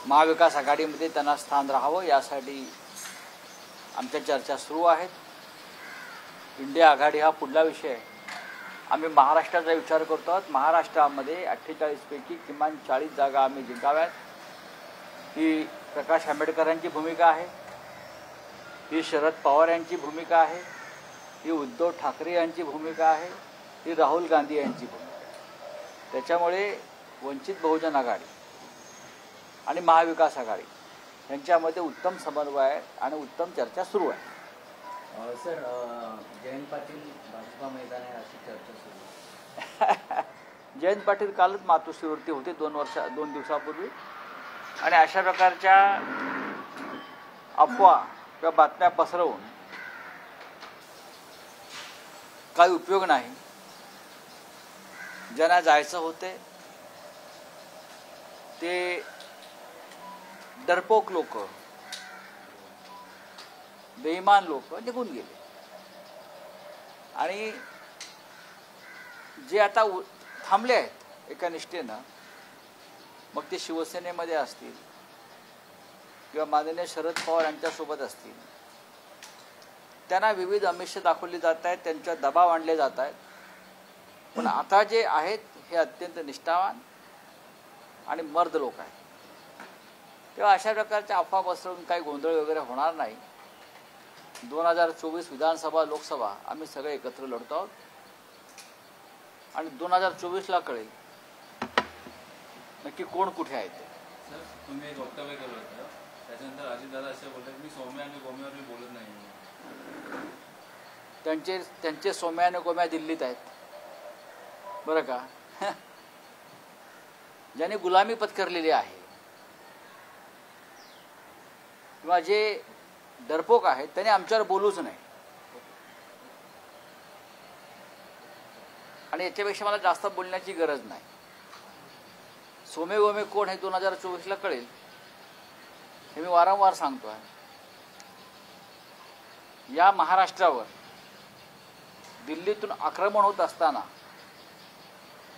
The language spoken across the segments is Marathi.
महाविकास आघाडीमध्ये त्यांना स्थान राहावं यासाठी आमच्या चर्चा सुरू आहेत. इंडिया आघाडी हा पुढला विषय आहे. आम्ही महाराष्ट्राचा विचार करतो आहोत. महाराष्ट्रामध्ये 48 पैकी किमान 40 जागा आम्ही जिंकाव्यात. ही प्रकाश आंबेडकरांची भूमिका आहे, ही शरद पवार यांची भूमिका आहे, ही उद्धव ठाकरे यांची भूमिका आहे, ही राहुल गांधी यांची भूमिका आहे. त्याच्यामुळे वंचित बहुजन आघाडी आणि महाविकास आघाडी यांच्यामध्ये उत्तम समन्वय आहे आणि उत्तम चर्चा सुरू आहे. सर, जयंत पाटील भाजपा मैदान आहे अशी चर्चा सुरू आहे. जयंत पाटील कालच मातोश्रीवरती होते 2 दिवसापूर्वी आणि अशा प्रकारच्या अफवा किंवा बातम्या पसरवून काही उपयोग नाही. ज्यांना जायचं होते ते डरपोक लोक, बेईमान लोक निघून गेले आणि जे आता थांबले आहेत एका निष्ठेनं, मग ते शिवसेनेमध्ये असतील किंवा माननीय शरद पवार यांच्यासोबत असतील, त्यांना विविध आमिष दाखवली जात आहेत, त्यांच्या दबाव आणले जात आहेत. पण आता जे आहेत हे अत्यंत निष्ठावान आणि मर्द लोक आहेत. तेव्हा अशा प्रकारच्या अफवा पसरवून काही गोंधळ वगैरे होणार नाही. 2024 विधानसभा लोकसभा आम्ही सगळे एकत्र लढतो आहोत आणि 2024ला कळेल नक्की कोण कुठे आहे ते. सर, तुम्ही एक वक्तव्य केलं होतं, त्याच्यानंतर अजितदादा असे बोलले की मी सौम्य आणि गोम्यावर मी बोलत नाही. त्यांचे सौम्या आणि गोम्या दिल्लीत आहेत बरं का. ज्यांनी गुलामी पत्करलेली आहे किंवा जे डरपोक आहेत त्यांनी आमच्यावर बोलूच नाही. आणि याच्यापेक्षा मला जास्त बोलण्याची गरज नाही. सोमे गोमे कोण हे 2024ला कळेल हे मी वारंवार सांगतो आहे. या महाराष्ट्रावर दिल्लीतून आक्रमण होत असताना,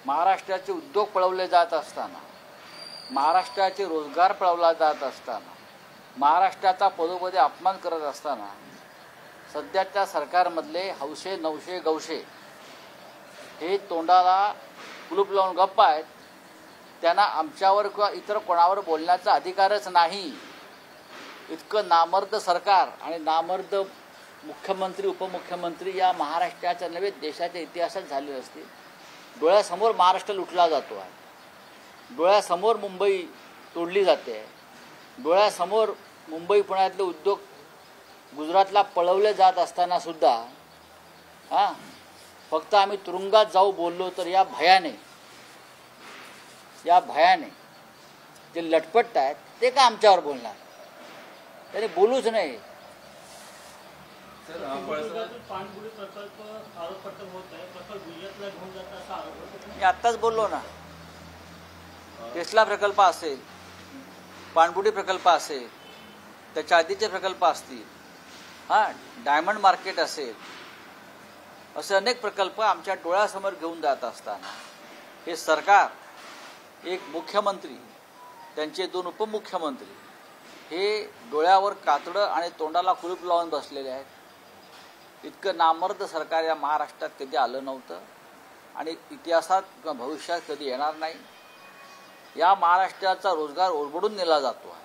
महाराष्ट्राचे उद्योग पळवले जात असताना, महाराष्ट्राचे रोजगार पळवला जात असताना, महाराष्ट्राचा पदोपदी अपमान करत असताना सध्याच्या सरकारमधले हौशे नवशे गवशे हे तोंडाला कुलूप लावून गप्प आहेत. त्यांना आमच्यावर किंवा इतर कोणावर बोलण्याचा अधिकारच नाही. इतकं नामर्द सरकार आणि नामर्द मुख्यमंत्री उपमुख्यमंत्री या महाराष्ट्राच्या नव्हे देशाच्या इतिहासात झाले असते. डोळ्यासमोर महाराष्ट्र लुटला जातो आहे, डोळ्यासमोर मुंबई तोडली जाते, डोळ्यासमोर मुंबई पुण्यातले उद्योग गुजरातला पळवले जात असताना सुद्धा फक्त आम्ही तुरुंगात जाऊ बोललो तर या भयाने जे लटपट आहेत ते का आमच्यावर बोलणार? त्याने बोलूच नाही. मी आत्ताच बोललो ना, टेस्ला प्रकल्प असेल, पाणबुडी प्रकल्प असेल, त्याच्या आधीचे प्रकल्प असतील, डायमंड मार्केट असेल, असे अनेक प्रकल्प आमच्या डोळ्यासमोर घेऊन जात असताना हे सरकार, एक मुख्यमंत्री, त्यांचे 2 उपमुख्यमंत्री हे डोळ्यावर कातडं आणि तोंडाला कुलूप लावून बसलेले आहेत. इतकं नामर्द सरकार या महाराष्ट्रात कधी आलं नव्हतं आणि इतिहासात किंवा भविष्यात कधी येणार नाही. या महाराष्ट्राचा रोजगार ओरबडून नेला जातो आहे.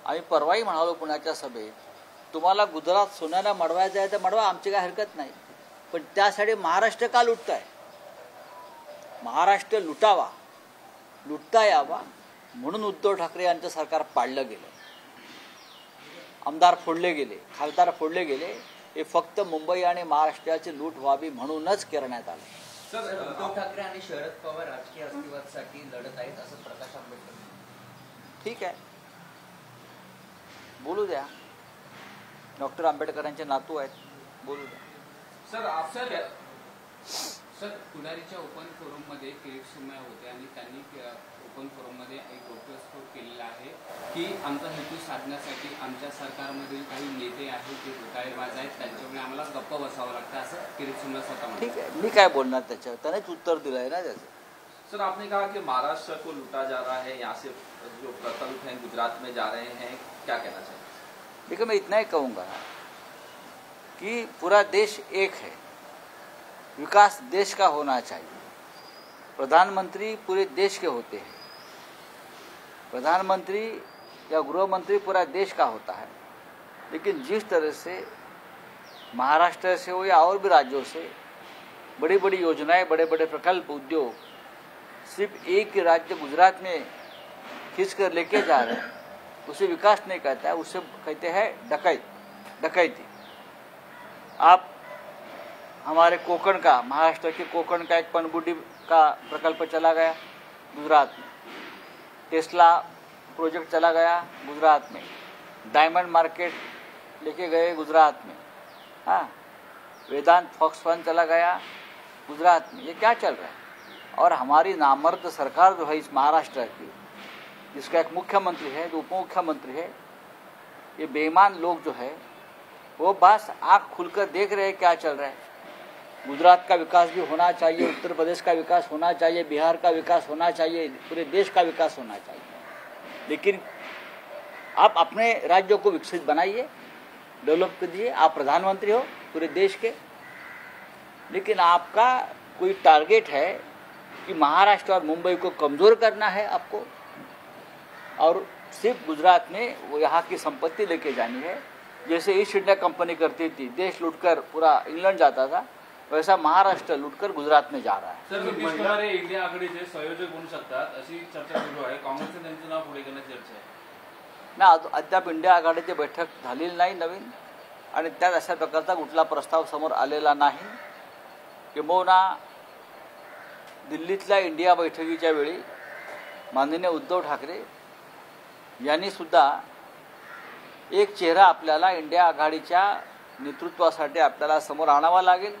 आम्ही परवाही म्हणालो पुण्याच्या सभेत, तुम्हाला गुजरात सोन्याला मडवायचं आहे तर मडवा, आमची काय हरकत नाही. पण त्यासाठी महाराष्ट्र का लुटताय? महाराष्ट्र लुटता यावा म्हणून उद्धव ठाकरे यांचं सरकार पाडलं गेलं, आमदार फोडले गेले, खासदार फोडले गेले. हे फक्त मुंबई आणि महाराष्ट्राची लूट व्हावी म्हणूनच करण्यात आलं. उद्धव ठाकरे आणि शरद पवार राजकीय अस्तित्वासाठी लढत आहेत असं प्रकाश आंबेडकर. ठीक आहे, बोलू द्या. डॉक्टर आंबेडकरांचे नातू आहेत, बोलू द्या. सर, पुढारीच्या ओपन फोरममध्ये किरीट सोमय्या होते आणि त्यांनी ओपन फोरममध्ये एक गौप्यस्फोट केलेला आहे की आमचा हेतू साधण्यासाठी आमच्या सरकारमधील काही नेते आहेत जे घोटाळेबाज आहेत, त्यांच्यामुळे आम्हाला गप्प बसावं लागतं असं किरीट सोमय्या स्वतः. ठीक आहे, मी काय बोलणार त्याच्यावर? त्यानेच उत्तर दिलं आहे ना त्याचं. सर, आपने कहा कि महाराष्ट्र को लूटा जा रहा है, यहाँ से जो प्रकल्प हैं गुजरात में जा रहे हैं, क्या कहना चाहिए? देखिए, मैं इतना ही कहूँगा कि पूरा देश एक है, विकास देश का होना चाहिए। प्रधानमंत्री पूरे देश के होते हैं, प्रधानमंत्री या गृह मंत्री पूरा देश का होता है। लेकिन जिस तरह से महाराष्ट्र से हो या और भी राज्यों से बड़ी बड़ी योजनाएं, बड़े बड़े प्रकल्प, उद्योग सिर्फ एक ही राज्य गुजरात में खींच कर लेके जा रहे हैं, उसे विकास नहीं कहता है, उसे कहते हैं डकैती। आप हमारे कोकण का, महाराष्ट्र के कोकण का एक पनबुड्डी का प्रकल्प चला गया गुजरात में, टेस्ला प्रोजेक्ट चला गया गुजरात में, डायमंड मार्केट लेके गए गुजरात में, हाँ, वेदांत फॉक्सकॉन चला गया गुजरात में। ये क्या चल रहा है? और हमारी नामर्द सरकार जो है इस महाराष्ट्र की, जिसका एक मुख्यमंत्री है, जो उप मुख्यमंत्री है, ये बेईमान लोग जो है वो बस आँख खुलकर देख रहे हैं क्या चल रहा है। गुजरात का विकास भी होना चाहिए, उत्तर प्रदेश का विकास होना चाहिए, बिहार का विकास होना चाहिए, पूरे देश का विकास होना चाहिए। लेकिन आप अपने राज्यों को विकसित बनाइए, डेवलप कीजिए। आप प्रधानमंत्री हो पूरे देश के, लेकिन आपका कोई टारगेट है कि महाराष्ट्र और मुंबई को कमजोर करना है आपको, और सिर्फ गुजरात में वो यहाँ की संपत्ति लेके जानी है। जैसे ईस्ट इंडिया कंपनी करती थी, देश लूटकर पूरा इंग्लैंड जाता था, वैसा महाराष्ट्र लूटकर गुजरात में जा रहा है। सर, नितीश कुमार हे इंडिया आघाडीचे संयोजक बनू शकतात अशी चर्चा सुरू आहे। काँग्रेसने त्यांचं नाव पुढे करण्याची चर्चा आहे ना। अद्याप इंडिया आघाडीची बैठक झालेली नाही नवीन, आणि त्यात अशा प्रकारचा कुठला प्रस्ताव समोर आलेला नाही। किंबहुना दिल्लीतल्या इंडिया बैठकीच्या वेळी माननीय उद्धव ठाकरे यांनी सुद्धा एक चेहरा आपल्याला इंडिया आघाडीच्या नेतृत्वासाठी आपल्याला समोर आणावा लागेल।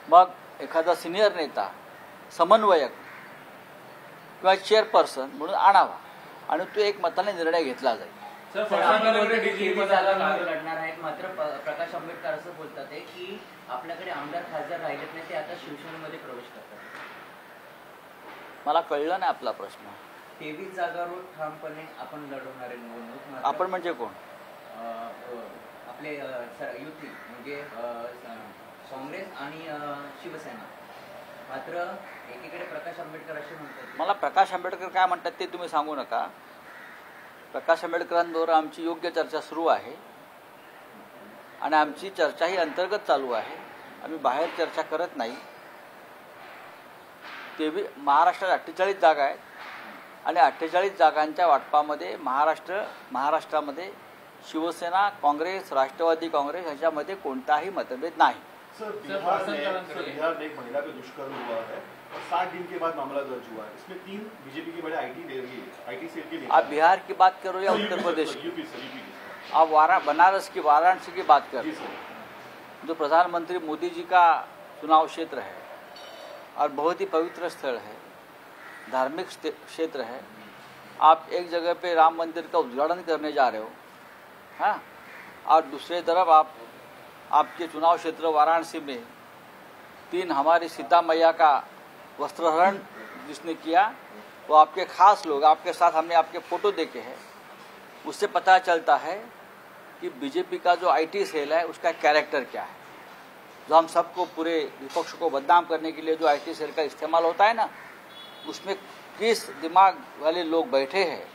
मग एखादा सिनियर नेता, समन्वयक किंवा चेअरपर्सन म्हणून आणावा आणि तो एक मताने निर्णय घेतला जाईल। सर, फडणवीस तेवीस जागा लढणार आहेत, मात्र प्रकाश आंबेडकर असं बोलतात आहे की आपल्याकडे आमदार खासदार राहिलेत नाही, ते आता शिवसेनेमध्ये प्रवेश करतात। मला कळलं नाही आपला प्रश्न। 23 जागांवर ठामपणे आपण लढवणार आहे निवडणूक। आपण म्हणजे कोण? आपले युती म्हणजे काँग्रेस आणि शिवसेना। मात्र एकीकडे प्रकाश आंबेडकर असे म्हणतात। मला प्रकाश आंबेडकर काय म्हणतात ते तुम्ही सांगू नका। प्रकाश आंबेडकरांबरोबर आमची योग्य चर्चा सुरू आहे आणि आमची चर्चा ही अंतर्गत चालू आहे, आम्ही बाहेर चर्चा करत नाही। महाराष्ट्रात 48 जागा आहेत आणि 48 जागांच्या वाटपामध्ये महाराष्ट्रामध्ये शिवसेना, काँग्रेस, राष्ट्रवादी काँग्रेस ह्याच्यामध्ये कोणताही मतभेद नाही। सर, बिहार में एक महिला पे दुष्कर्म हुआ है और 60 दिन के बाद मामला दर्ज हुआ है। इसमें 3 बीजेपी के बड़े आईटी सेल के आप बिहार की बात करो या उत्तर प्रदेश की? UP sir. आप बनारस की, वाराणसी की बात करो, जो प्रधानमंत्री मोदी जी का चुनाव क्षेत्र है और बहुत ही पवित्र स्थल है, धार्मिक क्षेत्र है। आप एक जगह पे राम मंदिर का उद्घाटन करने जा रहे हो, हाँ, और दूसरी तरफ आपके चुनाव क्षेत्र वाराणसी में 3 हमारी सीता मैया का वस्त्रहरण जिसने किया, वो आपके खास लोग, आपके साथ हमने आपके फोटो देखे हैं। उससे पता चलता है कि बीजेपी का जो आईटी सेल है उसका कैरेक्टर क्या है। जो हम सबको, पूरे विपक्ष को बदनाम करने के लिए जो आईटी सेल का इस्तेमाल होता है ना, उसमें किस दिमाग वाले लोग बैठे हैं,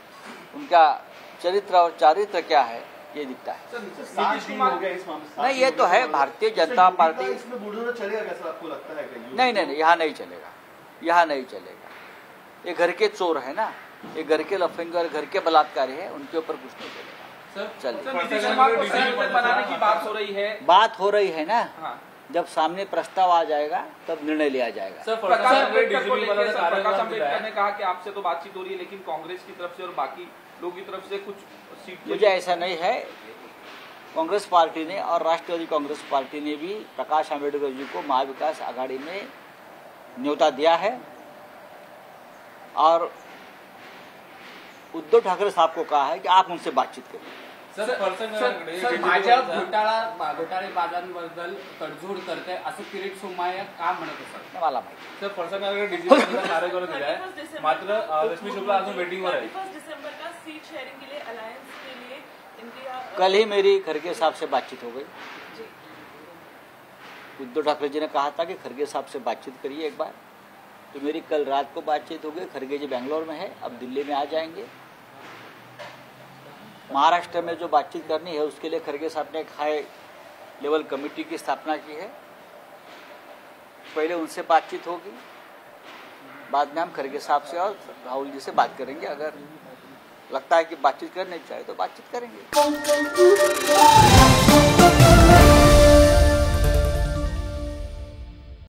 उनका चरित्र और चारित्र क्या है ये दिखता है। नहीं, ये तो है भारतीय जनता पार्टी। इसमें बुलडोजर चलेगा क्या सर, आपको लगता है? नहीं, यहाँ नहीं चलेगा, यहाँ नहीं चलेगा। ये घर के चोर है ना, ये घर के लफंगे, घर के बलात्कारी है, उनके ऊपर कुछ नहीं चलेगा। चलिए, नीतीश कुमार को संसद बनाने की बात हो रही है। बात हो रही है ना, हाँ। जब सामने प्रस्ताव आ जाएगा तब निर्णय लिया जाएगा। सर, प्रकाश आंबेडकर ने कहा कि आपसे तो बातचीत हो रही है, लेकिन कांग्रेस की तरफ से और बाकी लोगों की तरफ से कुछ सीट। मुझे ऐसा नहीं है। कांग्रेस पार्टी ने और राष्ट्रवादी कांग्रेस पार्टी ने भी प्रकाश आंबेडकर जी को महाविकास आघाड़ी में न्योता दिया है और उद्धव ठाकरे साहब को कहा है कि आप उनसे बातचीत करें। सर फरसाणाकडे सर भाजप घोटाळेबाजांबद्दल तडजोड करते असं किरीट सोमय्या का म्हणत असतात? मला माहिती. सर फरसाणाकडे डीजीपीचा कार्य करून दिला आहे, मात्र रश्मी शुक्ला अजून वेटिंगवर आहे. 31 दिसंबर का सीट शेयरिंग के लिए अलायंस के लिए इनकी कल ही मेरी खड़गे साहब से बातचीत हो गई. उद्धव ठाकरे जी ने कहा था कि खड़गे साहब से बातचीत करिए एक बार, तो मेरी कल रात को बातचीत हो गई. खड़गे जी बेंगलोर में है, अब दिल्ली में आ जाएंगे. महाराष्ट्र में जो बातचीत करनी है उसके लिए खड़गे साहब ने एक हाई लेवल कमेटी की स्थापना की है. पहले उनसे बातचीत होगी, बाद में हम खड़गे साहब से और राहुल जी से बात करेंगे. अगर लगता है कि बातचीत करनी चाहिए तो बातचीत करेंगे.